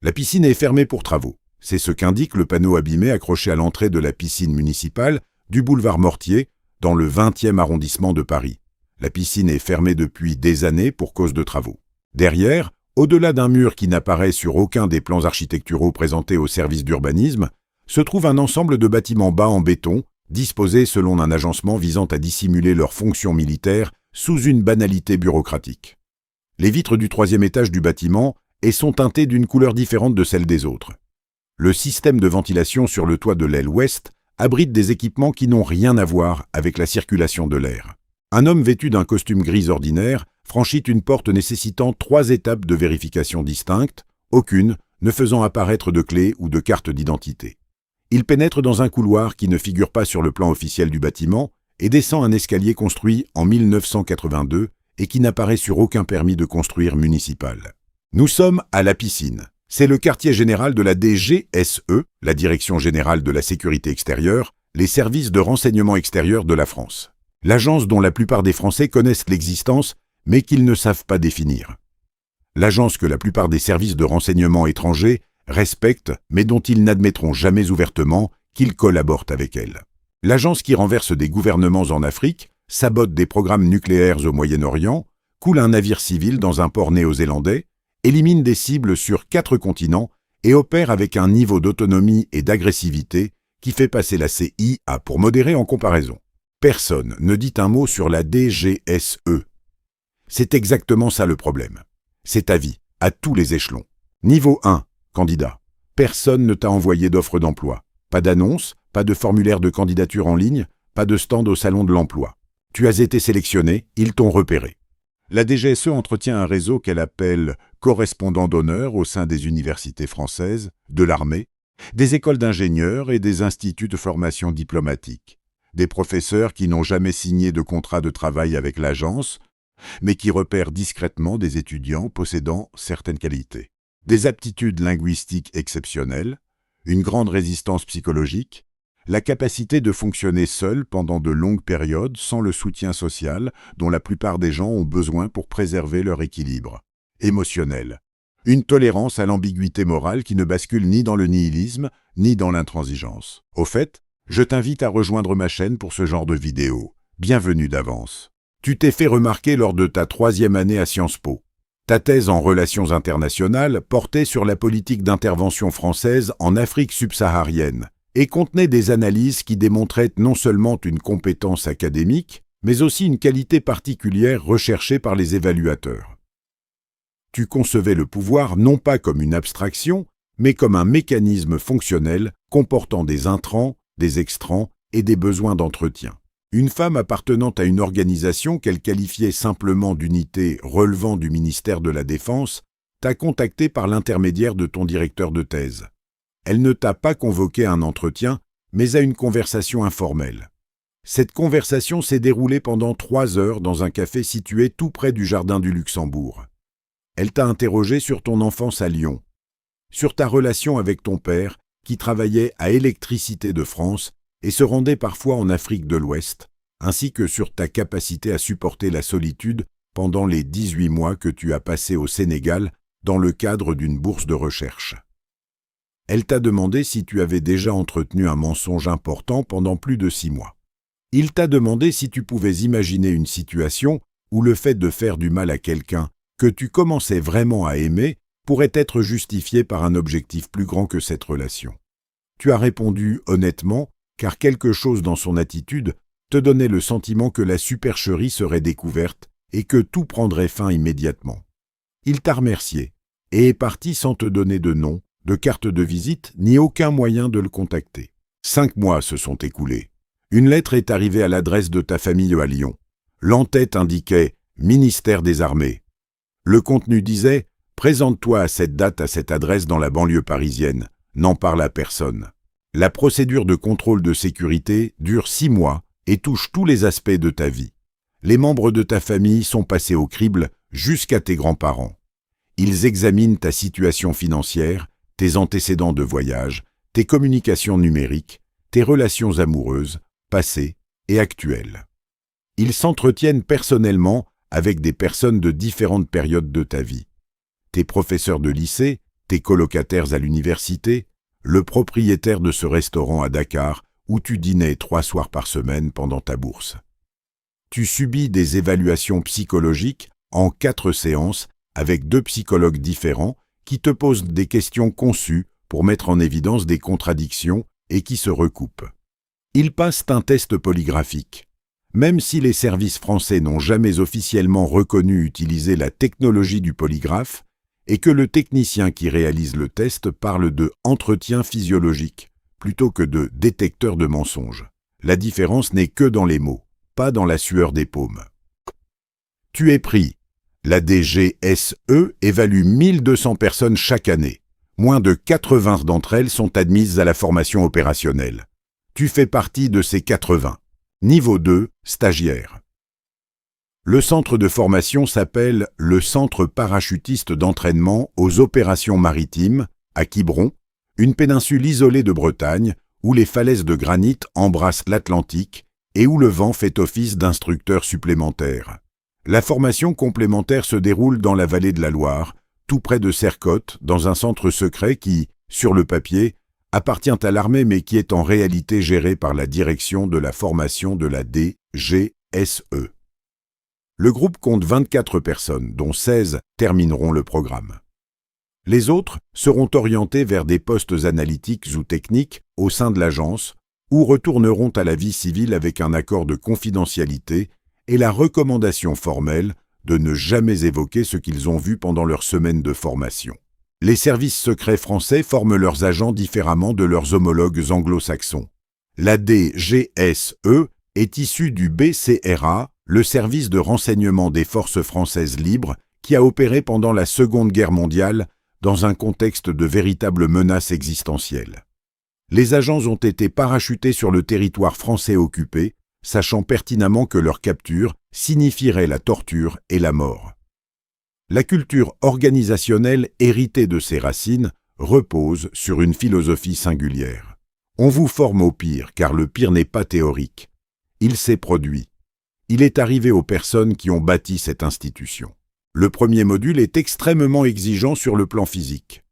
La piscine est fermée pour travaux. C'est ce qu'indique le panneau abîmé accroché à l'entrée de la piscine municipale du boulevard Mortier, dans le 20e arrondissement de Paris. La piscine est fermée depuis des années pour cause de travaux. Derrière, au-delà d'un mur qui n'apparaît sur aucun des plans architecturaux présentés au service d'urbanisme, se trouve un ensemble de bâtiments bas en béton, disposés selon un agencement visant à dissimuler leur fonction militaire sous une banalité bureaucratique. Les vitres du 3e étage du bâtiment sont teintées d'une couleur différente de celle des autres. Le système de ventilation sur le toit de l'aile ouest abrite des équipements qui n'ont rien à voir avec la circulation de l'air. Un homme vêtu d'un costume gris ordinaire franchit une porte nécessitant 3 étapes de vérification distinctes, aucune ne faisant apparaître de clé ou de carte d'identité. Il pénètre dans un couloir qui ne figure pas sur le plan officiel du bâtiment et descend un escalier construit en 1982 et qui n'apparaît sur aucun permis de construire municipal. Nous sommes à la piscine. C'est le quartier général de la DGSE, la Direction générale de la sécurité extérieure, les services de renseignement extérieur de la France. L'agence dont la plupart des Français connaissent l'existence, mais qu'ils ne savent pas définir. L'agence que la plupart des services de renseignement étrangers respectent, mais dont ils n'admettront jamais ouvertement qu'ils collaborent avec elle. L'agence qui renverse des gouvernements en Afrique, sabote des programmes nucléaires au Moyen-Orient, coule un navire civil dans un port néo-zélandais, élimine des cibles sur 4 continents et opère avec un niveau d'autonomie et d'agressivité qui fait passer la CIA pour modéré en comparaison. Personne ne dit un mot sur la DGSE. C'est exactement ça le problème. C'est à vie, à tous les échelons. Niveau 1, candidat. Personne ne t'a envoyé d'offre d'emploi. Pas d'annonce, pas de formulaire de candidature en ligne, pas de stand au salon de l'emploi. Tu as été sélectionné, ils t'ont repéré. La DGSE entretient un réseau qu'elle appelle correspondants d'honneur au sein des universités françaises, de l'armée, des écoles d'ingénieurs et des instituts de formation diplomatique. Des professeurs qui n'ont jamais signé de contrat de travail avec l'agence, mais qui repèrent discrètement des étudiants possédant certaines qualités. Des aptitudes linguistiques exceptionnelles, une grande résistance psychologique, la capacité de fonctionner seul pendant de longues périodes sans le soutien social dont la plupart des gens ont besoin pour préserver leur équilibre émotionnel, une tolérance à l'ambiguïté morale qui ne bascule ni dans le nihilisme ni dans l'intransigeance. Au fait, je t'invite à rejoindre ma chaîne pour ce genre de vidéo. Bienvenue d'avance. Tu t'es fait remarquer lors de ta 3e année à Sciences Po. Ta thèse en relations internationales portait sur la politique d'intervention française en Afrique subsaharienne et contenait des analyses qui démontraient non seulement une compétence académique, mais aussi une qualité particulière recherchée par les évaluateurs. Tu concevais le pouvoir non pas comme une abstraction, mais comme un mécanisme fonctionnel comportant des intrants, des extrants et des besoins d'entretien. Une femme appartenant à une organisation qu'elle qualifiait simplement d'unité relevant du ministère de la Défense t'a contacté par l'intermédiaire de ton directeur de thèse. Elle ne t'a pas convoqué à un entretien, mais à une conversation informelle. Cette conversation s'est déroulée pendant 3 heures dans un café situé tout près du Jardin du Luxembourg. Elle t'a interrogé sur ton enfance à Lyon, sur ta relation avec ton père, qui travaillait à Électricité de France et se rendait parfois en Afrique de l'Ouest, ainsi que sur ta capacité à supporter la solitude pendant les 18 mois que tu as passés au Sénégal dans le cadre d'une bourse de recherche. Elle t'a demandé si tu avais déjà entretenu un mensonge important pendant plus de 6 mois. Il t'a demandé si tu pouvais imaginer une situation où le fait de faire du mal à quelqu'un que tu commençais vraiment à aimer pourrait être justifié par un objectif plus grand que cette relation. Tu as répondu honnêtement, car quelque chose dans son attitude te donnait le sentiment que la supercherie serait découverte et que tout prendrait fin immédiatement. Il t'a remercié et est parti sans te donner de nom, de carte de visite, ni aucun moyen de le contacter. 5 mois se sont écoulés. Une lettre est arrivée à l'adresse de ta famille à Lyon. L'en-tête indiquait « Ministère des Armées ». Le contenu disait « Présente-toi à cette date à cette adresse dans la banlieue parisienne. N'en parle à personne ». La procédure de contrôle de sécurité dure 6 mois et touche tous les aspects de ta vie. Les membres de ta famille sont passés au crible jusqu'à tes grands-parents. Ils examinent ta situation financière, tes antécédents de voyage, tes communications numériques, tes relations amoureuses, passées et actuelles. Ils s'entretiennent personnellement avec des personnes de différentes périodes de ta vie. Tes professeurs de lycée, tes colocataires à l'université, le propriétaire de ce restaurant à Dakar où tu dînais 3 soirs par semaine pendant ta bourse. Tu subis des évaluations psychologiques en 4 séances avec 2 psychologues différents qui te posent des questions conçues pour mettre en évidence des contradictions et qui se recoupent. Ils passent un test polygraphique. Même si les services français n'ont jamais officiellement reconnu utiliser la technologie du polygraphe et que le technicien qui réalise le test parle de « entretien physiologique » plutôt que de « détecteur de mensonges ». La différence n'est que dans les mots, pas dans la sueur des paumes. Tu es pris. La DGSE évalue 1200 personnes chaque année. Moins de 80 d'entre elles sont admises à la formation opérationnelle. Tu fais partie de ces 80. Niveau 2, stagiaire. Le centre de formation s'appelle le Centre parachutiste d'entraînement aux opérations maritimes, à Quiberon, une péninsule isolée de Bretagne, où les falaises de granit embrassent l'Atlantique et où le vent fait office d'instructeur supplémentaire. La formation complémentaire se déroule dans la vallée de la Loire, tout près de Sercotte, dans un centre secret qui, sur le papier, appartient à l'armée mais qui est en réalité géré par la direction de la formation de la DGSE. Le groupe compte 24 personnes, dont 16 termineront le programme. Les autres seront orientés vers des postes analytiques ou techniques au sein de l'agence ou retourneront à la vie civile avec un accord de confidentialité et la recommandation formelle de ne jamais évoquer ce qu'ils ont vu pendant leur semaine de formation. Les services secrets français forment leurs agents différemment de leurs homologues anglo-saxons. La DGSE est issue du BCRA, le service de renseignement des forces françaises libres, qui a opéré pendant la Seconde Guerre mondiale dans un contexte de véritable menace existentielle. Les agents ont été parachutés sur le territoire français occupé, sachant pertinemment que leur capture signifierait la torture et la mort. La culture organisationnelle héritée de ses racines repose sur une philosophie singulière. On vous forme au pire, car le pire n'est pas théorique. Il s'est produit. Il est arrivé aux personnes qui ont bâti cette institution. Le premier module est extrêmement exigeant sur le plan physique.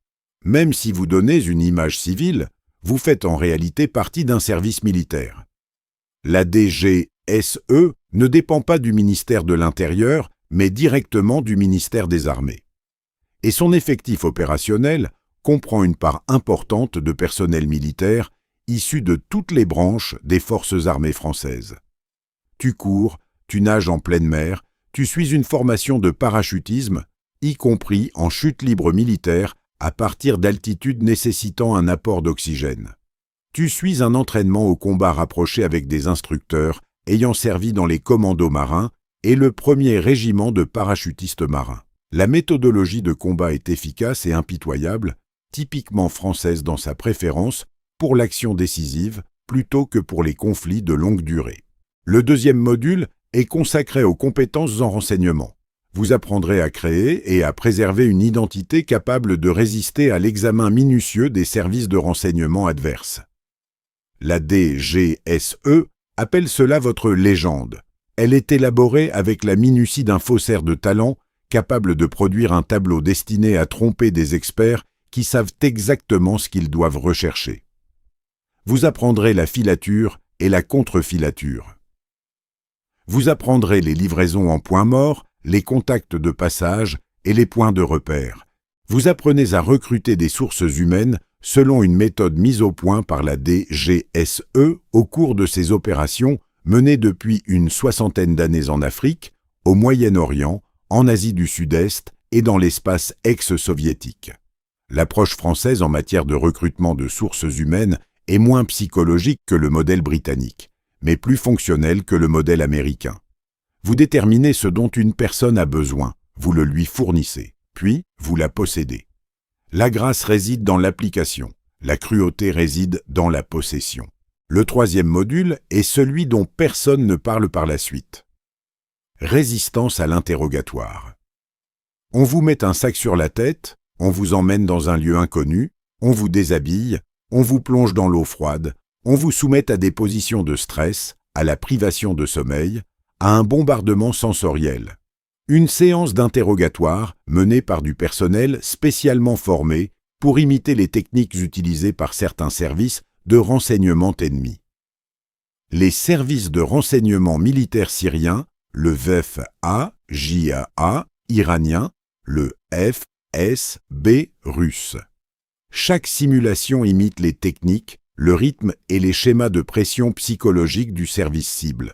Même si vous donnez une image civile, vous faites en réalité partie d'un service militaire. La DGSE ne dépend pas du ministère de l'Intérieur, mais directement du ministère des Armées. Et son effectif opérationnel comprend une part importante de personnel militaire issu de toutes les branches des forces armées françaises. Tu cours, tu nages en pleine mer, tu suis une formation de parachutisme, y compris en chute libre militaire à partir d'altitudes nécessitant un apport d'oxygène. Tu suis un entraînement au combat rapproché avec des instructeurs ayant servi dans les commandos marins et le premier régiment de parachutistes marins. La méthodologie de combat est efficace et impitoyable, typiquement française dans sa préférence pour l'action décisive plutôt que pour les conflits de longue durée. Le deuxième module est consacré aux compétences en renseignement. Vous apprendrez à créer et à préserver une identité capable de résister à l'examen minutieux des services de renseignement adverses. La DGSE appelle cela votre légende. Elle est élaborée avec la minutie d'un faussaire de talent capable de produire un tableau destiné à tromper des experts qui savent exactement ce qu'ils doivent rechercher. Vous apprendrez la filature et la contre-filature. Vous apprendrez les livraisons en point mort, les contacts de passage et les points de repère. Vous apprenez à recruter des sources humaines selon une méthode mise au point par la DGSE au cours de ces opérations menées depuis une 60aine d'années en Afrique, au Moyen-Orient, en Asie du Sud-Est et dans l'espace ex-soviétique. L'approche française en matière de recrutement de sources humaines est moins psychologique que le modèle britannique, mais plus fonctionnelle que le modèle américain. Vous déterminez ce dont une personne a besoin, vous le lui fournissez, puis vous la possédez. La grâce réside dans l'application, la cruauté réside dans la possession. Le troisième module est celui dont personne ne parle par la suite. Résistance à l'interrogatoire. On vous met un sac sur la tête, on vous emmène dans un lieu inconnu, on vous déshabille, on vous plonge dans l'eau froide, on vous soumet à des positions de stress, à la privation de sommeil, à un bombardement sensoriel. Une séance d'interrogatoire menée par du personnel spécialement formé pour imiter les techniques utilisées par certains services de renseignement ennemis. Les services de renseignement militaire syriens, le VFA, JAA, iranien, le FSB russe. Chaque simulation imite les techniques, le rythme et les schémas de pression psychologique du service cible.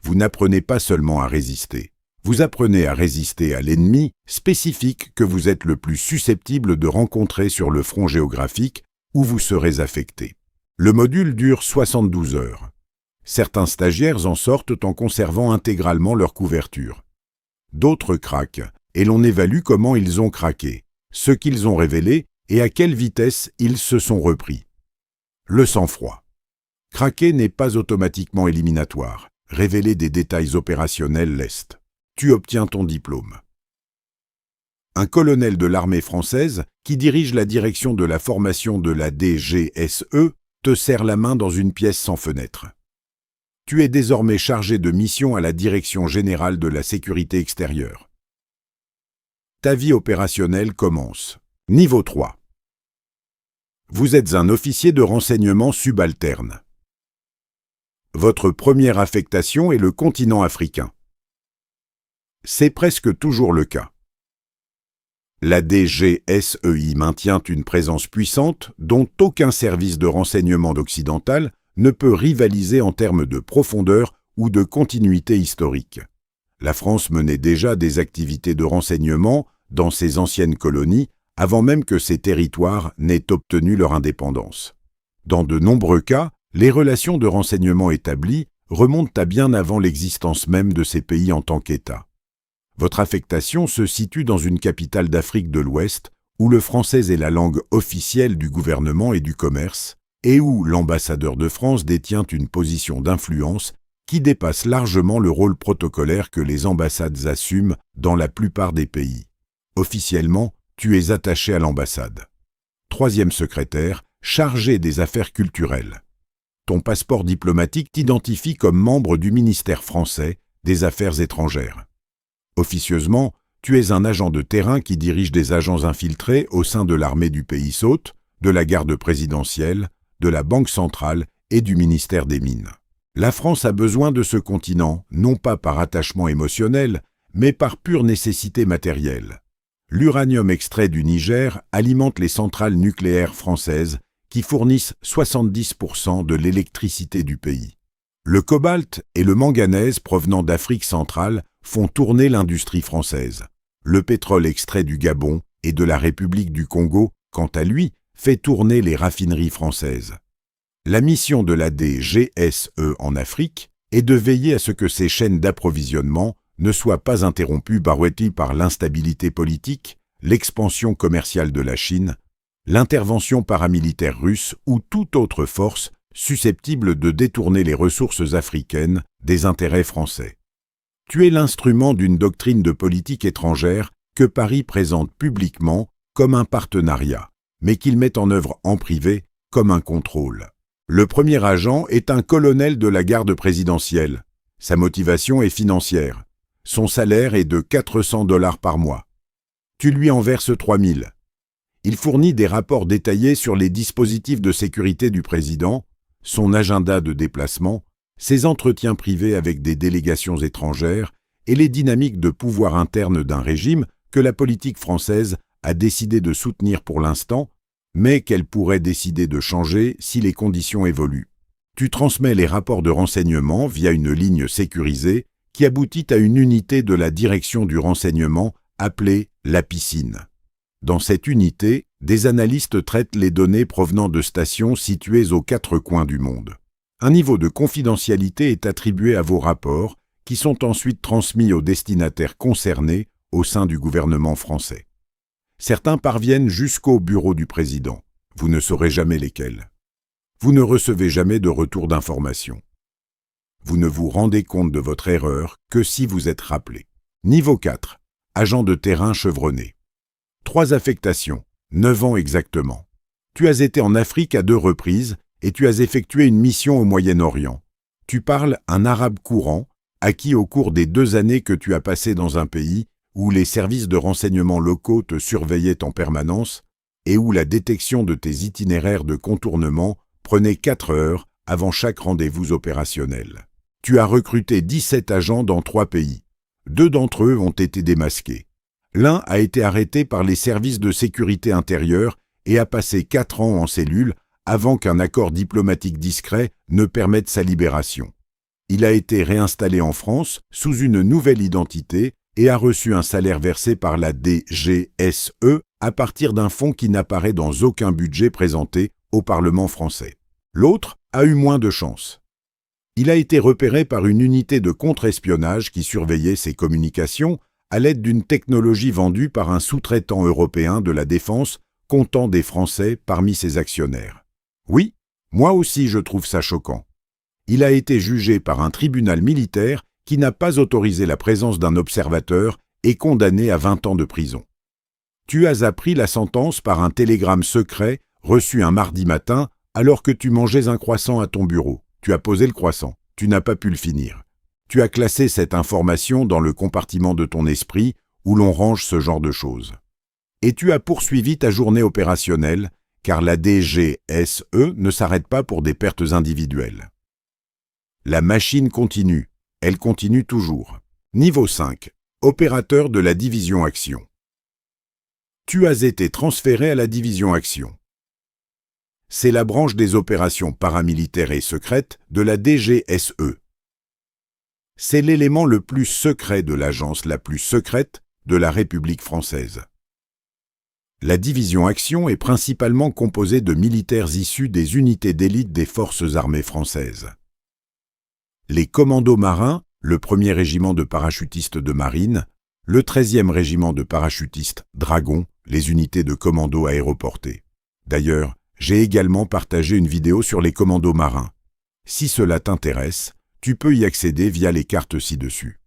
Vous n'apprenez pas seulement à résister, vous apprenez à résister à l'ennemi spécifique que vous êtes le plus susceptible de rencontrer sur le front géographique où vous serez affecté. Le module dure 72 heures. Certains stagiaires en sortent en conservant intégralement leur couverture. D'autres craquent, et l'on évalue comment ils ont craqué, ce qu'ils ont révélé et à quelle vitesse ils se sont repris. Le sang-froid. Craquer n'est pas automatiquement éliminatoire. Révéler des détails opérationnels l'est. Tu obtiens ton diplôme. Un colonel de l'armée française, qui dirige la direction de la formation de la DGSE, te serre la main dans une pièce sans fenêtre. Tu es désormais chargé de mission à la Direction générale de la sécurité extérieure. Ta vie opérationnelle commence. Niveau 3. Vous êtes un officier de renseignement subalterne. Votre première affectation est le continent africain. C'est presque toujours le cas. La DGSEI maintient une présence puissante dont aucun service de renseignement occidental ne peut rivaliser en termes de profondeur ou de continuité historique. La France menait déjà des activités de renseignement dans ses anciennes colonies avant même que ces territoires n'aient obtenu leur indépendance. Dans de nombreux cas, les relations de renseignement établies remontent à bien avant l'existence même de ces pays en tant qu'État. Votre affectation se situe dans une capitale d'Afrique de l'Ouest où le français est la langue officielle du gouvernement et du commerce, et où l'ambassadeur de France détient une position d'influence qui dépasse largement le rôle protocolaire que les ambassades assument dans la plupart des pays. Officiellement, tu es attaché à l'ambassade. Troisième secrétaire, chargé des affaires culturelles. Ton passeport diplomatique t'identifie comme membre du ministère français des Affaires étrangères. Officieusement, tu es un agent de terrain qui dirige des agents infiltrés au sein de l'armée du pays hôte, de la garde présidentielle, de la Banque centrale et du ministère des Mines. La France a besoin de ce continent, non pas par attachement émotionnel, mais par pure nécessité matérielle. L'uranium extrait du Niger alimente les centrales nucléaires françaises qui fournissent 70% de l'électricité du pays. Le cobalt et le manganèse provenant d'Afrique centrale font tourner l'industrie française. Le pétrole extrait du Gabon et de la République du Congo, quant à lui, fait tourner les raffineries françaises. La mission de la DGSE en Afrique est de veiller à ce que ces chaînes d'approvisionnement ne soient pas interrompues par l'instabilité politique, l'expansion commerciale de la Chine, l'intervention paramilitaire russe ou toute autre force susceptible de détourner les ressources africaines des intérêts français. Tu es l'instrument d'une doctrine de politique étrangère que Paris présente publiquement comme un partenariat, mais qu'il met en œuvre en privé comme un contrôle. Le premier agent est un colonel de la garde présidentielle. Sa motivation est financière. Son salaire est de 400 $ par mois. Tu lui en verses 3000. Il fournit des rapports détaillés sur les dispositifs de sécurité du président, son agenda de déplacement, ses entretiens privés avec des délégations étrangères et les dynamiques de pouvoir interne d'un régime que la politique française a décidé de soutenir pour l'instant, mais qu'elle pourrait décider de changer si les conditions évoluent. Tu transmets les rapports de renseignement via une ligne sécurisée qui aboutit à une unité de la direction du renseignement appelée la piscine. Dans cette unité, des analystes traitent les données provenant de stations situées aux 4 coins du monde. Un niveau de confidentialité est attribué à vos rapports, qui sont ensuite transmis aux destinataires concernés au sein du gouvernement français. Certains parviennent jusqu'au bureau du président. Vous ne saurez jamais lesquels. Vous ne recevez jamais de retour d'information. Vous ne vous rendez compte de votre erreur que si vous êtes rappelé. Niveau 4. Agent de terrain chevronné. 3 affectations, 9 ans exactement. Tu as été en Afrique à 2 reprises et tu as effectué une mission au Moyen-Orient. Tu parles un arabe courant, acquis au cours des 2 années que tu as passées dans un pays où les services de renseignement locaux te surveillaient en permanence, et où la détection de tes itinéraires de contournement prenait 4 heures avant chaque rendez-vous opérationnel. Tu as recruté 17 agents dans 3 pays. 2 d'entre eux ont été démasqués. L'un a été arrêté par les services de sécurité intérieure et a passé 4 ans en cellule avant qu'un accord diplomatique discret ne permette sa libération. Il a été réinstallé en France sous une nouvelle identité et a reçu un salaire versé par la DGSE à partir d'un fonds qui n'apparaît dans aucun budget présenté au Parlement français. L'autre a eu moins de chance. Il a été repéré par une unité de contre-espionnage qui surveillait ses communications à l'aide d'une technologie vendue par un sous-traitant européen de la défense comptant des Français parmi ses actionnaires. Oui, moi aussi je trouve ça choquant. Il a été jugé par un tribunal militaire qui n'a pas autorisé la présence d'un observateur et condamné à 20 ans de prison. Tu as appris la sentence par un télégramme secret reçu un mardi matin alors que tu mangeais un croissant à ton bureau. Tu as posé le croissant, tu n'as pas pu le finir. Tu as classé cette information dans le compartiment de ton esprit où l'on range ce genre de choses. Et tu as poursuivi ta journée opérationnelle, car la DGSE ne s'arrête pas pour des pertes individuelles. La machine continue, elle continue toujours. Niveau 5. Opérateur de la division Action. Tu as été transféré à la division Action. C'est la branche des opérations paramilitaires et secrètes de la DGSE. C'est l'élément le plus secret de l'agence la plus secrète de la République française. La division Action est principalement composée de militaires issus des unités d'élite des forces armées françaises. Les commandos marins, le 1er régiment de parachutistes de marine, le 13e régiment de parachutistes Dragon, les unités de commandos aéroportés. D'ailleurs, j'ai également partagé une vidéo sur les commandos marins. Si cela t'intéresse, tu peux y accéder via les cartes ci-dessus.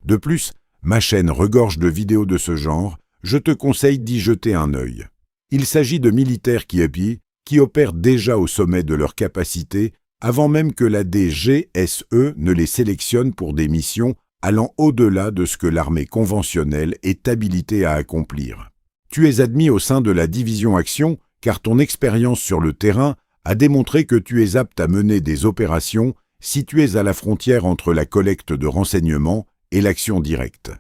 De plus, ma chaîne regorge de vidéos de ce genre, je te conseille d'y jeter un œil. Il s'agit de militaires qui opèrent déjà au sommet de leur capacité avant même que la DGSE ne les sélectionne pour des missions allant au-delà de ce que l'armée conventionnelle est habilitée à accomplir. Tu es admis au sein de la division Action car ton expérience sur le terrain a démontré que tu es apte à mener des opérations situées à la frontière entre la collecte de renseignements et l'action directe.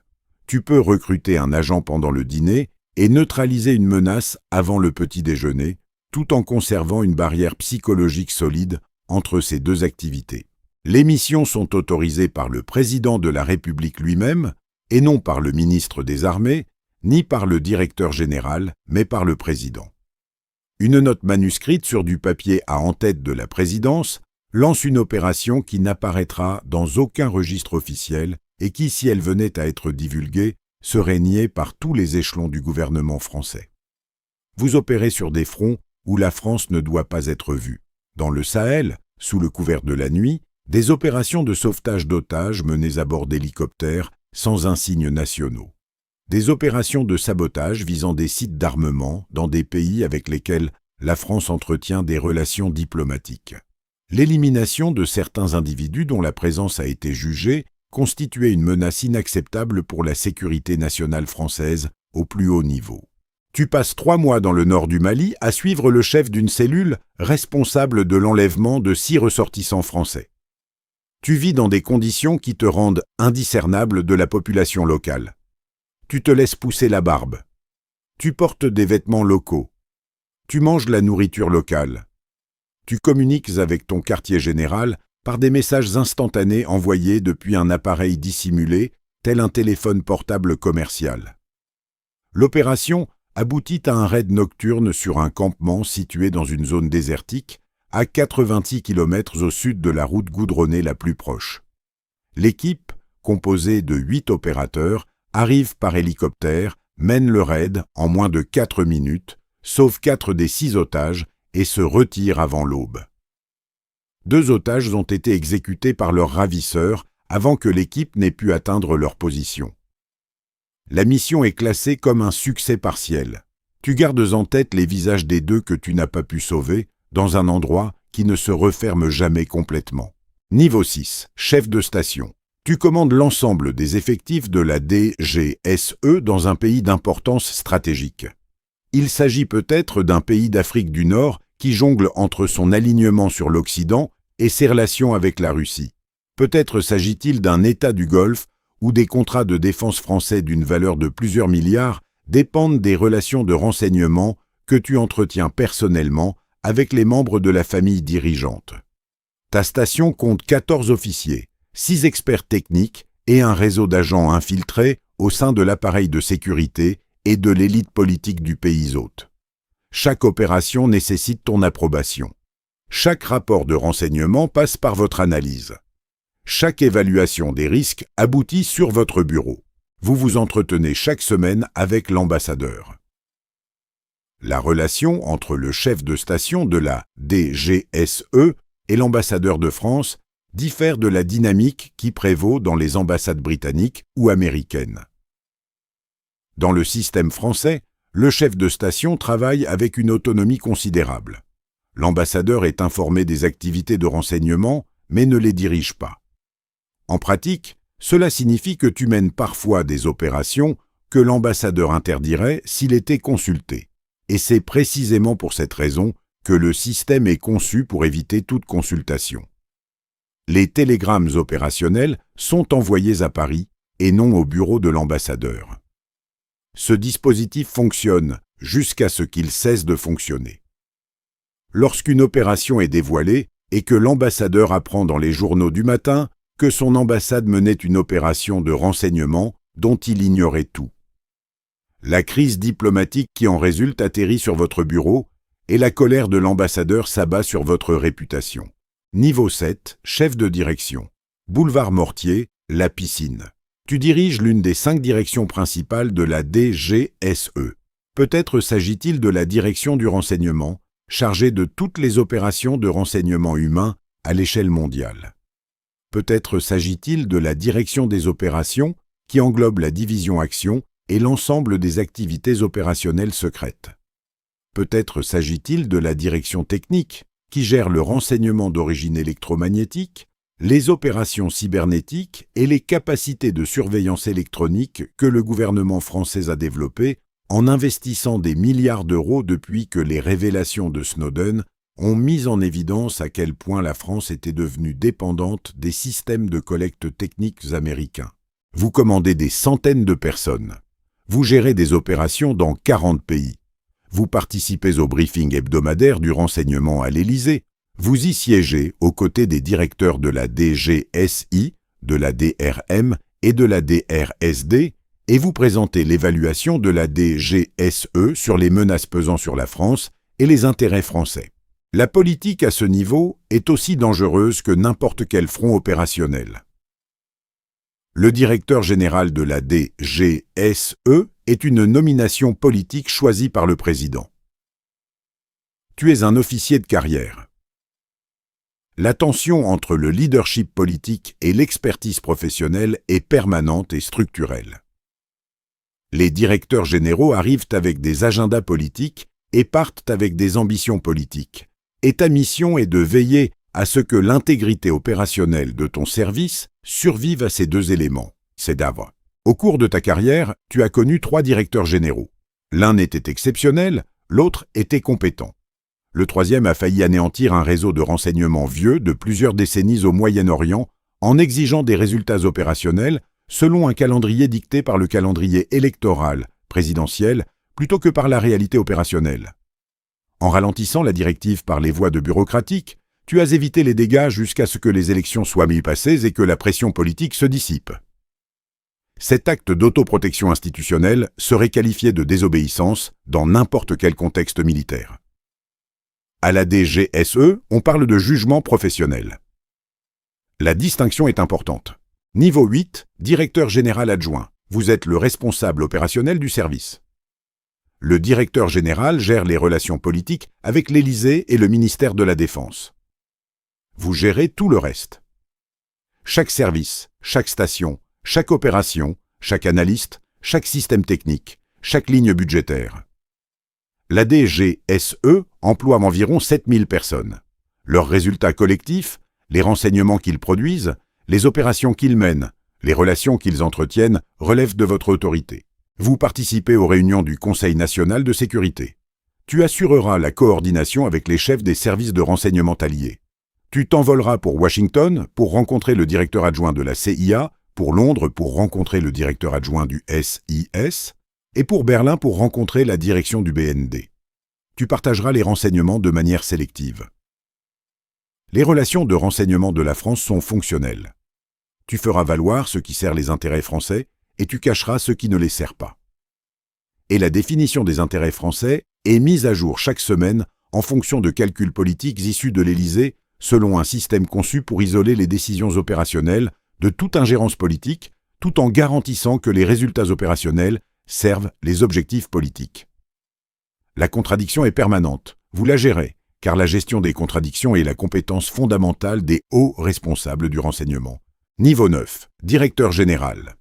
Tu peux recruter un agent pendant le dîner et neutraliser une menace avant le petit déjeuner, tout en conservant une barrière psychologique solide entre ces deux activités. Les missions sont autorisées par le président de la République lui-même, et non par le ministre des Armées, ni par le directeur général, mais par le président. Une note manuscrite sur du papier à en-tête de la présidence lance une opération qui n'apparaîtra dans aucun registre officiel et qui, si elle venait à être divulguée, serait niée par tous les échelons du gouvernement français. Vous opérez sur des fronts où la France ne doit pas être vue. Dans le Sahel, sous le couvert de la nuit, des opérations de sauvetage d'otages menées à bord d'hélicoptères sans insignes nationaux. Des opérations de sabotage visant des sites d'armement dans des pays avec lesquels la France entretient des relations diplomatiques. L'élimination de certains individus dont la présence a été jugée constituait une menace inacceptable pour la sécurité nationale française au plus haut niveau. Tu passes 3 mois dans le nord du Mali à suivre le chef d'une cellule responsable de l'enlèvement de 6 ressortissants français. Tu vis dans des conditions qui te rendent indiscernable de la population locale. Tu te laisses pousser la barbe. Tu portes des vêtements locaux. Tu manges la nourriture locale. Tu communiques avec ton quartier général par des messages instantanés envoyés depuis un appareil dissimulé, tel un téléphone portable commercial. L'opération aboutit à un raid nocturne sur un campement situé dans une zone désertique, à 86 km au sud de la route goudronnée la plus proche. L'équipe, composée de 8 opérateurs, arrive par hélicoptère, mène le raid en moins de 4 minutes, sauve 4 des 6 otages et se retire avant l'aube. 2 otages ont été exécutés par leurs ravisseurs avant que l'équipe n'ait pu atteindre leur position. La mission est classée comme un succès partiel. Tu gardes en tête les visages des 2 que tu n'as pas pu sauver, dans un endroit qui ne se referme jamais complètement. Niveau 6. Chef de station. Tu commandes l'ensemble des effectifs de la DGSE dans un pays d'importance stratégique. Il s'agit peut-être d'un pays d'Afrique du Nord qui jongle entre son alignement sur l'Occident et ses relations avec la Russie. Peut-être s'agit-il d'un État du Golfe où des contrats de défense français d'une valeur de plusieurs milliards dépendent des relations de renseignement que tu entretiens personnellement avec les membres de la famille dirigeante. Ta station compte 14 officiers, 6 experts techniques et un réseau d'agents infiltrés au sein de l'appareil de sécurité et de l'élite politique du pays hôte. Chaque opération nécessite ton approbation. Chaque rapport de renseignement passe par votre analyse. Chaque évaluation des risques aboutit sur votre bureau. Vous vous entretenez chaque semaine avec l'ambassadeur. La relation entre le chef de station de la DGSE et l'ambassadeur de France diffère de la dynamique qui prévaut dans les ambassades britanniques ou américaines. Dans le système français, le chef de station travaille avec une autonomie considérable. L'ambassadeur est informé des activités de renseignement, mais ne les dirige pas. En pratique, cela signifie que tu mènes parfois des opérations que l'ambassadeur interdirait s'il était consulté. Et c'est précisément pour cette raison que le système est conçu pour éviter toute consultation. Les télégrammes opérationnels sont envoyés à Paris et non au bureau de l'ambassadeur. Ce dispositif fonctionne jusqu'à ce qu'il cesse de fonctionner. Lorsqu'une opération est dévoilée et que l'ambassadeur apprend dans les journaux du matin que son ambassade menait une opération de renseignement dont il ignorait tout. La crise diplomatique qui en résulte atterrit sur votre bureau et la colère de l'ambassadeur s'abat sur votre réputation. Niveau 7, chef de direction. Boulevard Mortier, la piscine. Tu diriges l'une des 5 directions principales de la DGSE. Peut-être s'agit-il de la direction du renseignement, chargée de toutes les opérations de renseignement humain à l'échelle mondiale. Peut-être s'agit-il de la direction des opérations, qui englobe la division action et l'ensemble des activités opérationnelles secrètes. Peut-être s'agit-il de la direction technique, qui gère le renseignement d'origine électromagnétique, les opérations cybernétiques et les capacités de surveillance électronique que le gouvernement français a développées en investissant des milliards d'euros depuis que les révélations de Snowden ont mis en évidence à quel point la France était devenue dépendante des systèmes de collecte techniques américains. Vous commandez des centaines de personnes. Vous gérez des opérations dans 40 pays. Vous participez au briefing hebdomadaire du renseignement à l'Élysée. Vous y siégez aux côtés des directeurs de la DGSI, de la DRM et de la DRSD, et vous présentez l'évaluation de la DGSE sur les menaces pesant sur la France et les intérêts français. La politique à ce niveau est aussi dangereuse que n'importe quel front opérationnel. Le directeur général de la DGSE est une nomination politique choisie par le président. Tu es un officier de carrière. La tension entre le leadership politique et l'expertise professionnelle est permanente et structurelle. Les directeurs généraux arrivent avec des agendas politiques et partent avec des ambitions politiques. Et ta mission est de veiller à ce que l'intégrité opérationnelle de ton service survive à ces 2 éléments. C'est d'avre. Au cours de ta carrière, tu as connu 3 directeurs généraux. L'un était exceptionnel, l'autre était compétent. Le troisième a failli anéantir un réseau de renseignement vieux de plusieurs décennies au Moyen-Orient en exigeant des résultats opérationnels selon un calendrier dicté par le calendrier électoral, présidentiel, plutôt que par la réalité opérationnelle. En ralentissant la directive par les voies de bureaucratiques, tu as évité les dégâts jusqu'à ce que les élections soient mieux passées et que la pression politique se dissipe. Cet acte d'autoprotection institutionnelle serait qualifié de désobéissance dans n'importe quel contexte militaire. À la DGSE, on parle de jugement professionnel. La distinction est importante. Niveau 8, directeur général adjoint. Vous êtes le responsable opérationnel du service. Le directeur général gère les relations politiques avec l'Élysée et le ministère de la Défense. Vous gérez tout le reste. Chaque service, chaque station, chaque opération, chaque analyste, chaque système technique, chaque ligne budgétaire. La DGSE emploie environ 7000 personnes. Leurs résultats collectifs, les renseignements qu'ils produisent, les opérations qu'ils mènent, les relations qu'ils entretiennent relèvent de votre autorité. Vous participez aux réunions du Conseil national de sécurité. Tu assureras la coordination avec les chefs des services de renseignement alliés. Tu t'envoleras pour Washington pour rencontrer le directeur adjoint de la CIA, pour Londres pour rencontrer le directeur adjoint du SIS, et pour Berlin pour rencontrer la direction du BND. Tu partageras les renseignements de manière sélective. Les relations de renseignement de la France sont fonctionnelles. Tu feras valoir ce qui sert les intérêts français et tu cacheras ce qui ne les sert pas. Et la définition des intérêts français est mise à jour chaque semaine en fonction de calculs politiques issus de l'Élysée selon un système conçu pour isoler les décisions opérationnelles de toute ingérence politique tout en garantissant que les résultats opérationnels servent les objectifs politiques. La contradiction est permanente, vous la gérez, car la gestion des contradictions est la compétence fondamentale des hauts responsables du renseignement. Niveau 9, directeur général.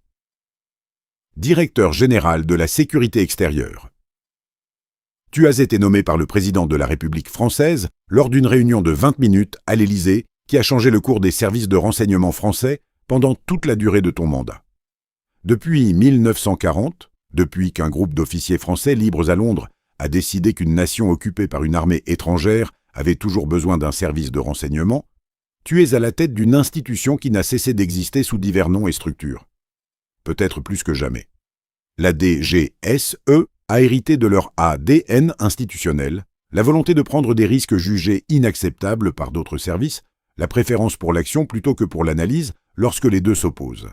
Directeur général de la sécurité extérieure. Tu as été nommé par le président de la République française lors d'une réunion de 20 minutes à l'Élysée qui a changé le cours des services de renseignement français pendant toute la durée de ton mandat. Depuis 1940, depuis qu'un groupe d'officiers français libres à Londres a décidé qu'une nation occupée par une armée étrangère avait toujours besoin d'un service de renseignement, tu es à la tête d'une institution qui n'a cessé d'exister sous divers noms et structures. Peut-être plus que jamais. La DGSE a hérité de leur ADN institutionnel, la volonté de prendre des risques jugés inacceptables par d'autres services, la préférence pour l'action plutôt que pour l'analyse lorsque les deux s'opposent.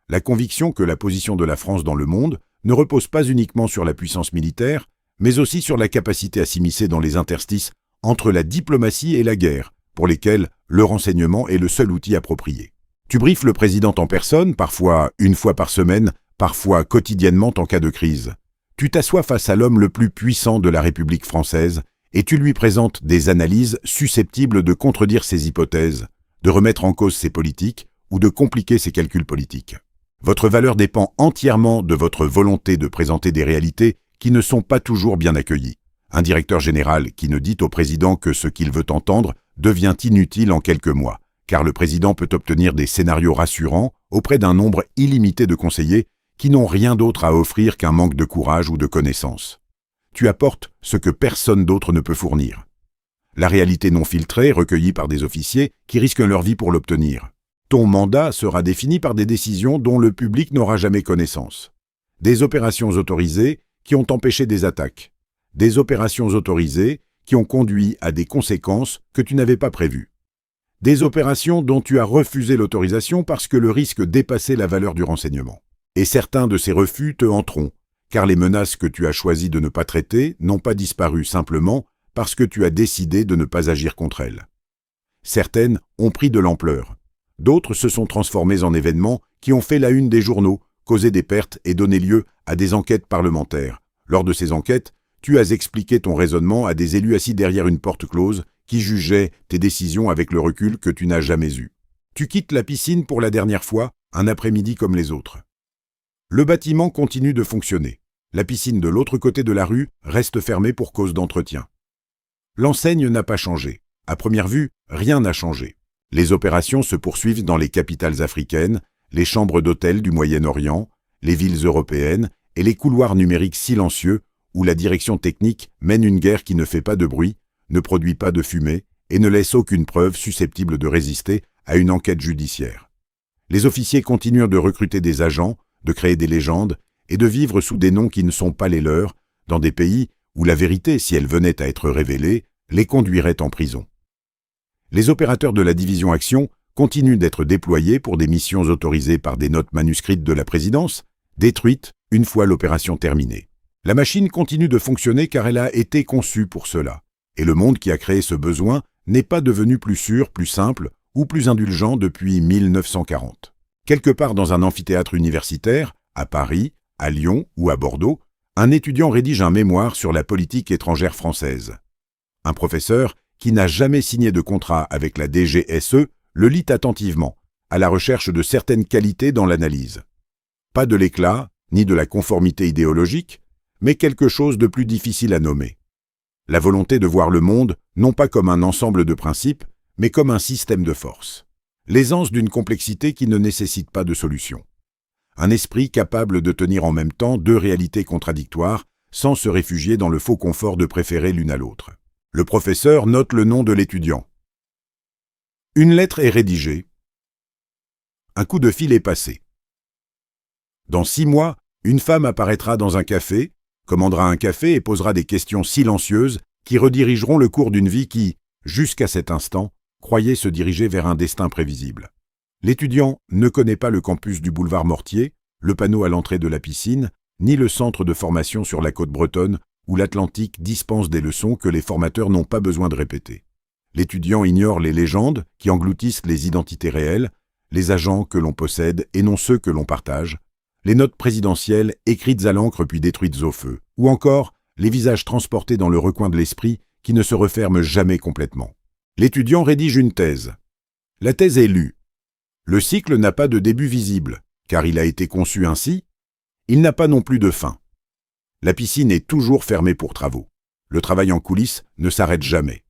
La conviction que la position de la France dans le monde ne repose pas uniquement sur la puissance militaire, mais aussi sur la capacité à s'immiscer dans les interstices entre la diplomatie et la guerre, pour lesquels le renseignement est le seul outil approprié. Tu briefes le président en personne, parfois une fois par semaine, parfois quotidiennement en cas de crise. Tu t'assois face à l'homme le plus puissant de la République française et tu lui présentes des analyses susceptibles de contredire ses hypothèses, de remettre en cause ses politiques ou de compliquer ses calculs politiques. Votre valeur dépend entièrement de votre volonté de présenter des réalités qui ne sont pas toujours bien accueillies. Un directeur général qui ne dit au président que ce qu'il veut entendre devient inutile en quelques mois, car le président peut obtenir des scénarios rassurants auprès d'un nombre illimité de conseillers qui n'ont rien d'autre à offrir qu'un manque de courage ou de connaissances. Tu apportes ce que personne d'autre ne peut fournir. La réalité non filtrée recueillie par des officiers qui risquent leur vie pour l'obtenir. Ton mandat sera défini par des décisions dont le public n'aura jamais connaissance. Des opérations autorisées qui ont empêché des attaques. Des opérations autorisées qui ont conduit à des conséquences que tu n'avais pas prévues. Des opérations dont tu as refusé l'autorisation parce que le risque dépassait la valeur du renseignement. Et certains de ces refus te hanteront, car les menaces que tu as choisi de ne pas traiter n'ont pas disparu simplement parce que tu as décidé de ne pas agir contre elles. Certaines ont pris de l'ampleur. D'autres se sont transformées en événements qui ont fait la une des journaux, causé des pertes et donné lieu à des enquêtes parlementaires. Lors de ces enquêtes, tu as expliqué ton raisonnement à des élus assis derrière une porte close qui jugeaient tes décisions avec le recul que tu n'as jamais eu. Tu quittes la piscine pour la dernière fois, un après-midi comme les autres. Le bâtiment continue de fonctionner. La piscine de l'autre côté de la rue reste fermée pour cause d'entretien. L'enseigne n'a pas changé. À première vue, rien n'a changé. Les opérations se poursuivent dans les capitales africaines, les chambres d'hôtel du Moyen-Orient, les villes européennes et les couloirs numériques silencieux où la direction technique mène une guerre qui ne fait pas de bruit, ne produit pas de fumée et ne laisse aucune preuve susceptible de résister à une enquête judiciaire. Les officiers continuent de recruter des agents, de créer des légendes et de vivre sous des noms qui ne sont pas les leurs, dans des pays où la vérité, si elle venait à être révélée, les conduirait en prison. Les opérateurs de la division Action continuent d'être déployés pour des missions autorisées par des notes manuscrites de la présidence, détruites une fois l'opération terminée. La machine continue de fonctionner car elle a été conçue pour cela, et le monde qui a créé ce besoin n'est pas devenu plus sûr, plus simple ou plus indulgent depuis 1940. Quelque part dans un amphithéâtre universitaire, à Paris, à Lyon ou à Bordeaux, un étudiant rédige un mémoire sur la politique étrangère française. Un professeur, qui n'a jamais signé de contrat avec la DGSE, le lit attentivement, à la recherche de certaines qualités dans l'analyse. Pas de l'éclat, ni de la conformité idéologique, mais quelque chose de plus difficile à nommer. La volonté de voir le monde, non pas comme un ensemble de principes, mais comme un système de forces. L'aisance d'une complexité qui ne nécessite pas de solution. un esprit capable de tenir en même temps deux réalités contradictoires, sans se réfugier dans le faux confort de préférer l'une à l'autre. Le professeur note le nom de l'étudiant. Une lettre est rédigée. Un coup de fil est passé. Dans 6 mois, une femme apparaîtra dans un café, commandera un café et posera des questions silencieuses qui redirigeront le cours d'une vie qui, jusqu'à cet instant, croyait se diriger vers un destin prévisible. L'étudiant ne connaît pas le campus du boulevard Mortier, le panneau à l'entrée de la piscine, ni le centre de formation sur la côte bretonne où l'Atlantique dispense des leçons que les formateurs n'ont pas besoin de répéter. L'étudiant ignore les légendes qui engloutissent les identités réelles, les agents que l'on possède et non ceux que l'on partage, les notes présidentielles écrites à l'encre puis détruites au feu, ou encore les visages transportés dans le recoin de l'esprit qui ne se referment jamais complètement. L'étudiant rédige une thèse. La thèse est lue. Le cycle n'a pas de début visible, car il a été conçu ainsi. Il n'a pas non plus de fin. La piscine est toujours fermée pour travaux. Le travail en coulisses ne s'arrête jamais.